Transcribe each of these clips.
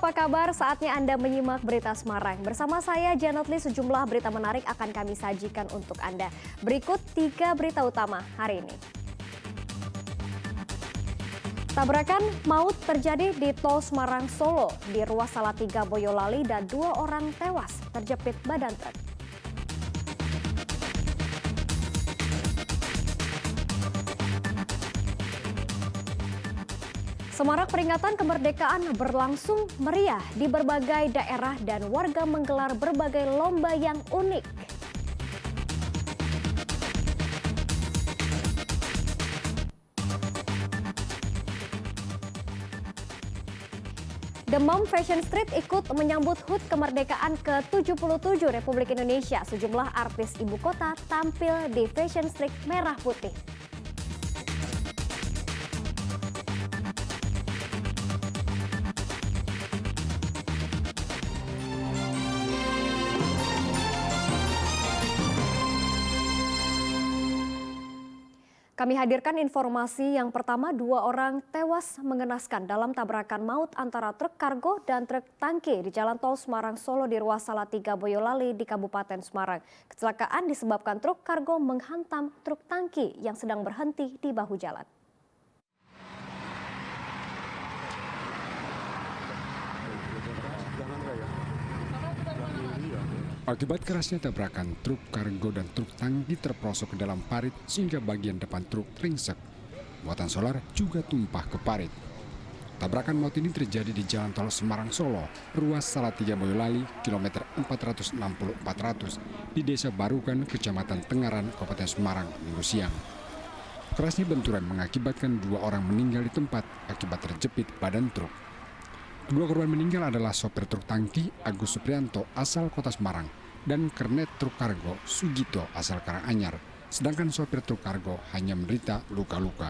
apa kabar? Saatnya Anda menyimak Berita Semarang. Bersama saya, Janot Lee, sejumlah berita menarik akan kami sajikan untuk Anda. Berikut 3 berita utama hari ini. Tabrakan maut terjadi di Tol Semarang Solo. Di ruas Salatiga Boyolali dan 2 orang tewas terjepit badan truk. Semarak peringatan kemerdekaan berlangsung meriah di berbagai daerah dan warga menggelar berbagai lomba yang unik. The Mom Fashion Street ikut menyambut HUT kemerdekaan ke-77 Republik Indonesia. Sejumlah artis ibu kota tampil di Fashion Street merah putih. Kami hadirkan informasi yang pertama, 2 orang tewas mengenaskan dalam tabrakan maut antara truk kargo dan truk tangki di Jalan Tol Semarang Solo di ruas Salatiga Boyolali di Kabupaten Semarang. Kecelakaan disebabkan truk kargo menghantam truk tangki yang sedang berhenti di bahu jalan. Akibat kerasnya tabrakan, truk kargo dan truk tangki terperosok ke dalam parit sehingga bagian depan truk ringsek. Muatan solar juga tumpah ke parit. Tabrakan maut ini terjadi di Jalan Tol Semarang Solo, ruas Salatiga Boyolali, kilometer 460-400 di Desa Barukan, Kecamatan Tengaran, Kabupaten Semarang, Minggu siang. Kerasnya benturan mengakibatkan 2 orang meninggal di tempat akibat terjepit badan truk. Kedua korban meninggal adalah sopir truk tangki Agus Suprianto asal Kota Semarang dan kernet truk kargo Sugito asal Karanganyar, sedangkan sopir truk kargo hanya menderita luka-luka.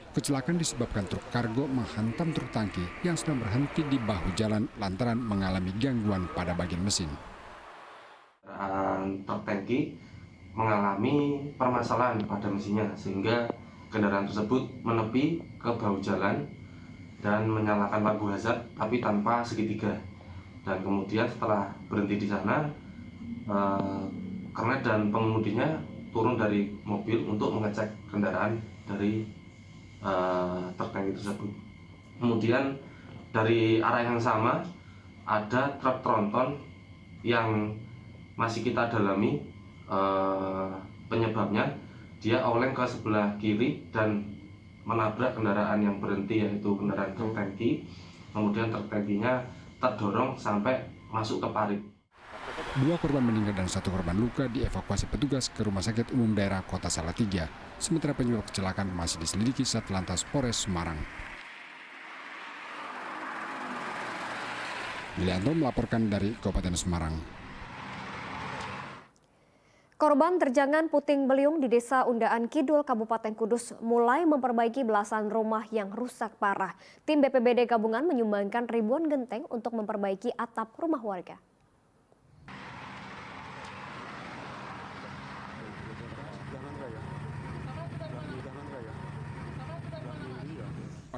Kecelakaan disebabkan truk kargo menghantam truk tangki yang sedang berhenti di bahu jalan lantaran mengalami gangguan pada bagian mesin. Truk tangki mengalami permasalahan pada mesinnya sehingga kendaraan tersebut menepi ke bahu jalan dan menyalakan lampu hazard tapi tanpa segitiga. Dan kemudian setelah berhenti di sana, kernet dan pengemudinya turun dari mobil untuk mengecek kendaraan dari truk tangki tersebut. Kemudian dari arah yang sama ada truk tronton yang masih kita dalami penyebabnya. Dia oleng ke sebelah kiri dan menabrak kendaraan yang berhenti, yaitu kendaraan truk tangki. Kemudian truk tangkinya terdorong sampai masuk ke parit. 2 korban meninggal dan 1 korban luka dievakuasi petugas ke Rumah Sakit Umum Daerah Kota Salatiga. Sementara penyebab kecelakaan masih diselidiki Satlantas Polres Semarang. Lianto melaporkan dari Kabupaten Semarang. Korban terjangan puting beliung di Desa Undaan Kidul, Kabupaten Kudus mulai memperbaiki belasan rumah yang rusak parah. Tim BPBD gabungan menyumbangkan ribuan genteng untuk memperbaiki atap rumah warga.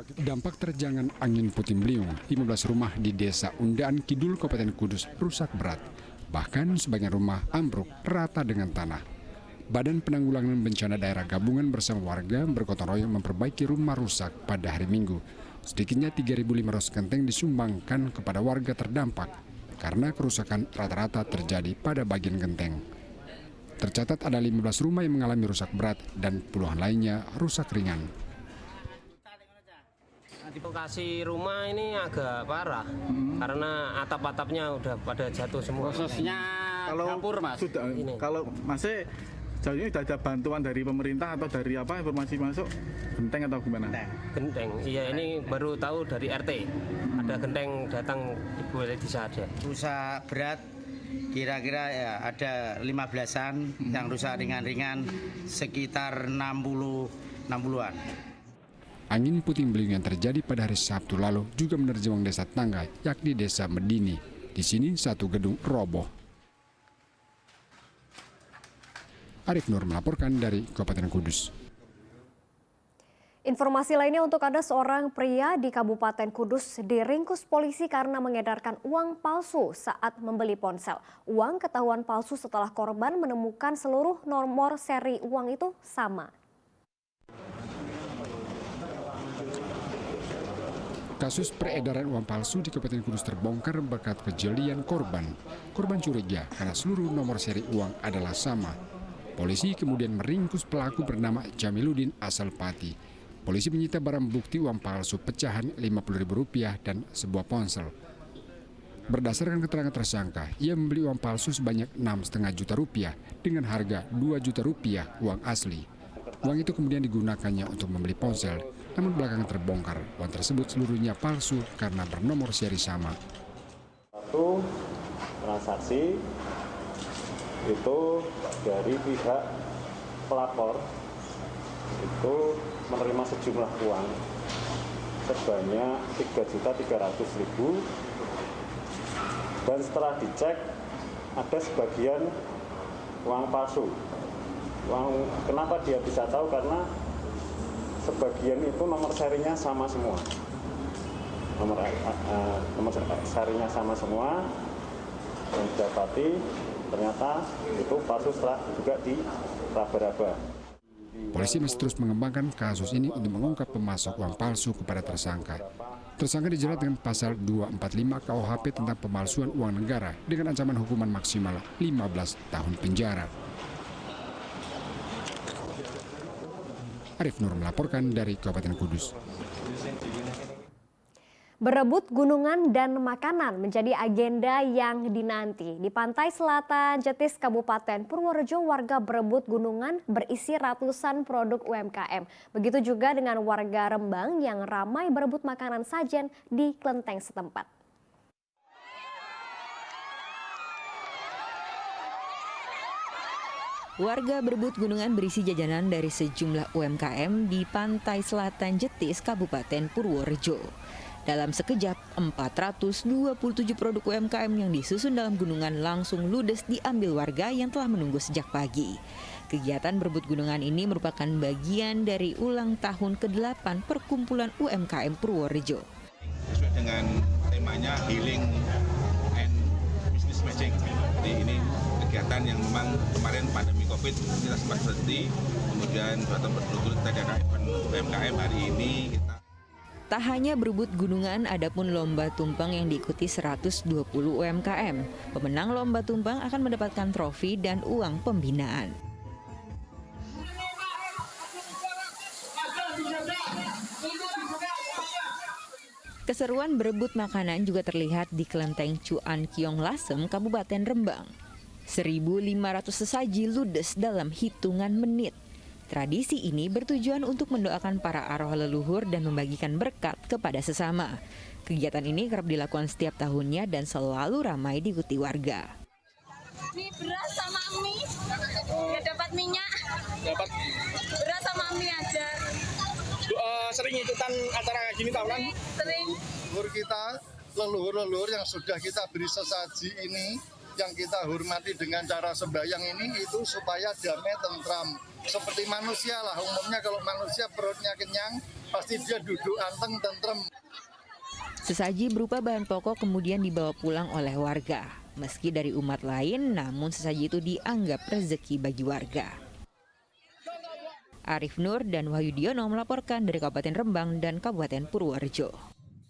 Dampak terjangan angin puting beliung, 15 rumah di Desa Undaan Kidul, Kabupaten Kudus rusak berat. Bahkan sebagian rumah ambruk rata dengan tanah. Badan Penanggulangan Bencana Daerah Gabungan bersama warga bergotong royong memperbaiki rumah rusak pada hari Minggu. Sedikitnya 3.500 genteng disumbangkan kepada warga terdampak karena kerusakan rata-rata terjadi pada bagian genteng. Tercatat ada 15 rumah yang mengalami rusak berat dan puluhan lainnya rusak ringan. Di lokasi rumah ini agak parah karena atap-atapnya udah pada jatuh semua. Khususnya kalau dapur, Mas. Sudah, kalau masih sejauh ini sudah ada bantuan dari pemerintah atau dari apa informasi masuk genteng atau gimana? Genteng, iya ini baru tahu dari RT. Ada genteng datang Ibu Elisa ada. Rusak berat Kira-kira ya ada 15-an yang rusak ringan-ringan, sekitar 60-an. Angin puting beliung yang terjadi pada hari Sabtu lalu juga menerjang desa tangga, yakni Desa Medini. Di sini satu gedung roboh. Arif Nur melaporkan dari Kabupaten Kudus. Informasi lainnya untuk Anda, seorang pria di Kabupaten Kudus diringkus polisi karena mengedarkan uang palsu saat membeli ponsel. Uang ketahuan palsu setelah korban menemukan seluruh nomor seri uang itu sama. Kasus peredaran uang palsu di Kabupaten Kudus terbongkar berkat kejelian korban. Korban curiga karena seluruh nomor seri uang adalah sama. Polisi kemudian meringkus pelaku bernama Jamiluddin asal Pati. Polisi menyita barang bukti uang palsu pecahan Rp50.000 dan sebuah ponsel. Berdasarkan keterangan tersangka, ia membeli uang palsu sebanyak Rp6,5 juta dengan harga Rp2 juta uang asli. Uang itu kemudian digunakannya untuk membeli ponsel. Namun belakangan terbongkar, uang tersebut seluruhnya palsu karena bernomor seri sama. Satu transaksi itu dari pihak pelapor itu menerima sejumlah uang sebanyak Rp3.300.000 dan setelah dicek ada sebagian uang palsu. Kenapa dia bisa tahu? Karena sebagian itu nomor serinya sama semua. Nomor serinya sama semua, dan didapati ternyata itu palsu setelah juga diraba-raba. Polisi masih terus mengembangkan kasus ini untuk mengungkap pemasok uang palsu kepada tersangka. Tersangka dijerat dengan pasal 245 KUHP tentang pemalsuan uang negara dengan ancaman hukuman maksimal 15 tahun penjara. Arif Nur melaporkan dari Kabupaten Kudus. Berebut gunungan dan makanan menjadi agenda yang dinanti. Di pantai selatan Jetis, Kabupaten Purworejo, warga berebut gunungan berisi ratusan produk UMKM. Begitu juga dengan warga Rembang yang ramai berebut makanan sajen di kelenteng setempat. Warga berebut gunungan berisi jajanan dari sejumlah UMKM di pantai selatan Jetis, Kabupaten Purworejo. Dalam sekejap, 427 produk UMKM yang disusun dalam gunungan langsung ludes diambil warga yang telah menunggu sejak pagi. Kegiatan berebut gunungan ini merupakan bagian dari ulang tahun ke-8 Perkumpulan UMKM Purworejo. Sesuai dengan temanya Healing and Business Matching. Jadi ini kegiatan yang memang kemarin pandemi COVID kita sempat berhenti, kemudian 2 tahun berturut-turut kita ada event UMKM hari ini. Tak hanya berebut gunungan, ada pun lomba tumpeng yang diikuti 120 UMKM. Pemenang lomba tumpeng akan mendapatkan trofi dan uang pembinaan. Keseruan berebut makanan juga terlihat di kelenteng Cuan Kiong Lasem, Kabupaten Rembang. 1.500 sesaji ludes dalam hitungan menit. Tradisi ini bertujuan untuk mendoakan para arwah leluhur dan membagikan berkat kepada sesama. Kegiatan ini kerap dilakukan setiap tahunnya dan selalu ramai diikuti warga. Ini beras sama mie, ya dapat minyak. Dapat beras sama mie aja. Sering ikutan acara kayak gini tahunan? Sering. Leluhur yang sudah kita beri sesaji ini, yang kita hormati dengan cara sembahyang ini, itu supaya damai tentram. Seperti manusia lah, umumnya kalau manusia perutnya kenyang, pasti dia duduk anteng tentrem. Sesaji berupa bahan pokok kemudian dibawa pulang oleh warga. Meski dari umat lain, namun sesaji itu dianggap rezeki bagi warga. Arif Nur dan Wahyu Diono melaporkan dari Kabupaten Rembang dan Kabupaten Purworejo.